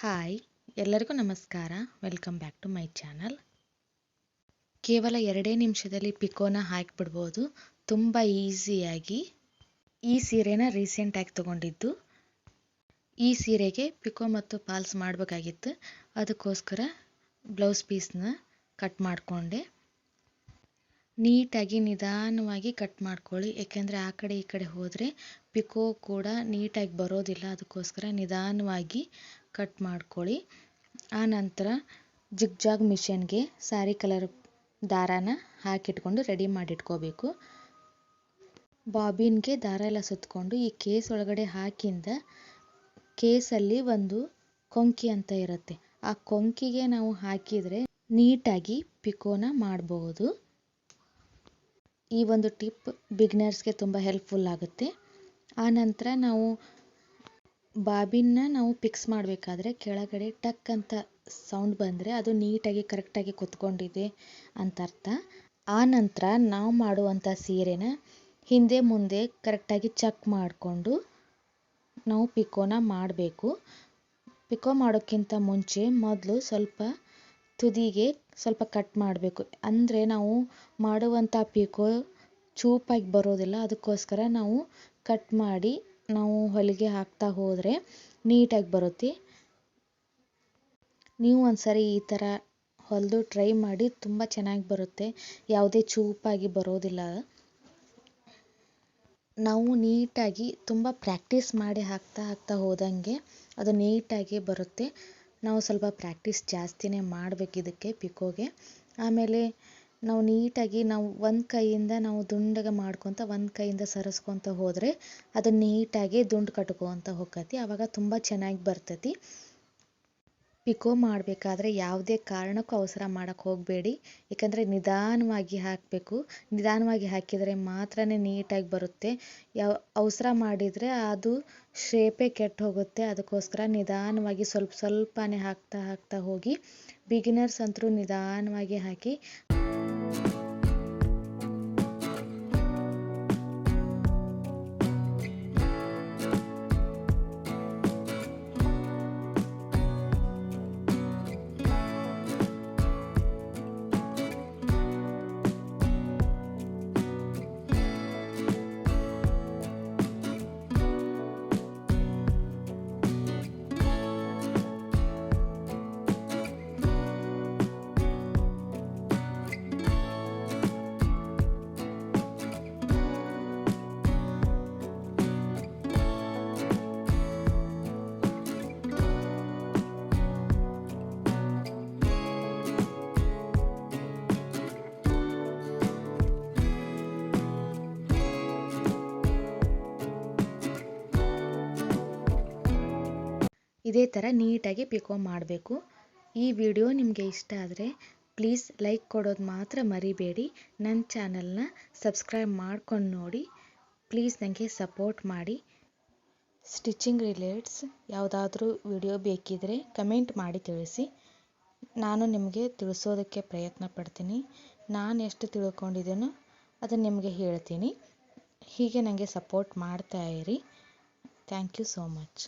Hi, ಎಲ್ಲರಿಗೂ ನಮಸ್ಕಾರ. Welcome back to my channel. ಕೇವಲ 2 ನಿಮಿಷದಲ್ಲಿ ಪಿಕೋನ ಹಾಕಿಬಿಡ್ಬೋದು. ತುಂಬ ಈಸಿಯಾಗಿ. ಈ ಸೀರೆನ ರೀಸೆಂಟಾಗಿ ತೊಗೊಂಡಿದ್ದು. ಈ ಸೀರೆಗೆ ಪಿಕೋ ಮತ್ತು ಫಾಲ್ಸ್ ಮಾಡಬೇಕಾಗಿತ್ತು. ಅದಕ್ಕೋಸ್ಕರ ಬ್ಲೌಸ್ ಪೀಸ್ನ ಕಟ್ ಮಾಡಿಕೊಂಡೆ. ನೀಟಾಗಿ ನಿಧಾನವಾಗಿ ಕಟ್ ಮಾಡ್ಕೊಳ್ಳಿ. ಏಕೆಂದರೆ ಆ ಕಡೆ ಈ ಕಡೆ ಹೋದರೆ ಪಿಕೋ ಕೂಡ ನೀಟಾಗಿ ಬರೋದಿಲ್ಲ. ಅದಕ್ಕೋಸ್ಕರ ನಿಧಾನವಾಗಿ ಕಟ್ ಮಾಡ್ಕೊಳ್ಳಿ. ಆನಂತರ ಜಿಗ್ಜಾಗ್ ಮಿಷನ್ಗೆ ಸ್ಯಾರಿ ಕಲರ್ ದಾರಾನ ಹಾಕಿಟ್ಕೊಂಡು ರೆಡಿ ಮಾಡಿಟ್ಕೋಬೇಕು. ಬಾಬಿನ್ಗೆ ದಾರ ಎಲ್ಲ ಸುತ್ತಕೊಂಡು ಈ ಕೇಸ್ ಒಳಗಡೆ ಹಾಕಿಂದ ಕೇಸಲ್ಲಿ ಒಂದು ಕೊಂಕಿ ಅಂತ ಇರುತ್ತೆ. ಆ ಕೊಂಕಿಗೆ ನಾವು ಹಾಕಿದರೆ ನೀಟಾಗಿ ಪಿಕೋನ ಮಾಡಬಹುದು. ಈ ಒಂದು ಟಿಪ್ ಬಿಗ್ನರ್ಸ್ಗೆ ತುಂಬ ಹೆಲ್ಪ್ಫುಲ್ ಆಗುತ್ತೆ. ಆನಂತರ ಬಾಬಿನ್ನ ನಾವು ಫಿಕ್ಸ್ ಮಾಡಬೇಕಾದ್ರೆ ಕೆಳಗಡೆ ಟಕ್ ಅಂತ ಸೌಂಡ್ ಬಂದರೆ ಅದು ನೀಟಾಗಿ ಕರೆಕ್ಟಾಗಿ ಕುತ್ಕೊಂಡಿದೆ ಅಂತ ಅರ್ಥ. ಆನಂತರ ನಾವು ಮಾಡುವಂಥ ಸೀರೆನ ಹಿಂದೆ ಮುಂದೆ ಕರೆಕ್ಟಾಗಿ ಚೆಕ್ ಮಾಡಿಕೊಂಡು ನಾವು ಪಿಕೋನ ಮಾಡಬೇಕು. ಪಿಕೋ ಮಾಡೋಕ್ಕಿಂತ ಮುಂಚೆ ಮೊದಲು ಸ್ವಲ್ಪ ತುದಿಗೆ ಸ್ವಲ್ಪ ಕಟ್ ಮಾಡಬೇಕು. ಅಂದರೆ ನಾವು ಮಾಡುವಂಥ ಪಿಕೋ ಚೂಪಾಗಿ ಬರೋದಿಲ್ಲ. ಅದಕ್ಕೋಸ್ಕರ ನಾವು ಕಟ್ ಮಾಡಿ ನಾವು ಹೊಲಿಗೆ ಹಾಕ್ತಾ ಹೋದರೆ ನೀಟಾಗಿ ಬರುತ್ತೆ. ನೀವು ಒಂದ್ಸರಿ ಈ ಥರ ಹೊಲಿದು ಟ್ರೈ ಮಾಡಿ, ತುಂಬ ಚೆನ್ನಾಗಿ ಬರುತ್ತೆ. ಯಾವುದೇ ಚೂಪಾಗಿ ಬರೋದಿಲ್ಲ. ನಾವು ನೀಟಾಗಿ ತುಂಬ ಪ್ರಾಕ್ಟೀಸ್ ಮಾಡಿ ಹಾಕ್ತಾ ಹೋದಂಗೆ ಅದು ನೀಟಾಗಿ ಬರುತ್ತೆ. ನಾವು ಸ್ವಲ್ಪ ಪ್ರಾಕ್ಟೀಸ್ ಜಾಸ್ತಿನೇ ಮಾಡಬೇಕು ಇದಕ್ಕೆ ಪಿಕೋಗೆ. ಆಮೇಲೆ ನಾವು ನೀಟಾಗಿ ಒಂದು ಕೈಯಿಂದ ನಾವು ದುಂಡಗೆ ಮಾಡ್ಕೊತ ಒಂದು ಕೈಯಿಂದ ಸರಿಸ್ಕೊತ ಹೋದರೆ ಅದು ನೀಟಾಗಿ ದುಂಡು ಕಟ್ಕೊತ ಹೋಗ್ತೈತಿ. ಆವಾಗ ತುಂಬ ಚೆನ್ನಾಗಿ ಬರ್ತೈತಿ. ಪಿಕೋ ಮಾಡಬೇಕಾದ್ರೆ ಯಾವುದೇ ಕಾರಣಕ್ಕೂ ಅವಸರ ಮಾಡೋಕ್ಕೆ ಹೋಗಬೇಡಿ. ಏಕೆಂದರೆ ನಿಧಾನವಾಗಿ ಹಾಕಬೇಕು. ನಿಧಾನವಾಗಿ ಹಾಕಿದರೆ ಮಾತ್ರ ನೀಟಾಗಿ ಬರುತ್ತೆ. ಅವಸರ ಮಾಡಿದರೆ ಅದು ಶೇಪೇ ಕೆಟ್ಟು ಹೋಗುತ್ತೆ. ಅದಕ್ಕೋಸ್ಕರ ನಿಧಾನವಾಗಿ ಸ್ವಲ್ಪನೇ ಹಾಕ್ತಾ ಹೋಗಿ. ಬಿಗಿನರ್ಸ್ ಅಂತೂ ನಿಧಾನವಾಗಿ ಹಾಕಿ. ಇದೇ ಥರ ನೀಟಾಗಿ ಪಿಕೋ ಮಾಡಬೇಕು. ಈ ವಿಡಿಯೋ ನಿಮಗೆ ಇಷ್ಟ ಆದರೆ ಪ್ಲೀಸ್ ಲೈಕ್ ಕೊಡೋದು ಮಾತ್ರ ಮರಿಬೇಡಿ. ನನ್ನ ಚಾನಲ್ನ ಸಬ್ಸ್ಕ್ರೈಬ್ ಮಾಡ್ಕೊಂಡು ನೋಡಿ. ಪ್ಲೀಸ್ ನನಗೆ ಸಪೋರ್ಟ್ ಮಾಡಿ. ಸ್ಟಿಚಿಂಗ್ ರಿಲೇಟ್ಸ್ ಯಾವುದಾದ್ರೂ ವಿಡಿಯೋ ಬೇಕಿದ್ದರೆ ಕಮೆಂಟ್ ಮಾಡಿ ತಿಳಿಸಿ. ನಾನು ನಿಮಗೆ ತಿಳಿಸೋದಕ್ಕೆ ಪ್ರಯತ್ನ ಪಡ್ತೀನಿ. ನಾನು ಎಷ್ಟು ತಿಳ್ಕೊಂಡಿದ್ದೀನೋ ಅದನ್ನು ನಿಮಗೆ ಹೇಳ್ತೀನಿ. ಹೀಗೆ ನನಗೆ ಸಪೋರ್ಟ್ ಮಾಡ್ತಾ ಇರಿ. Thank you so much.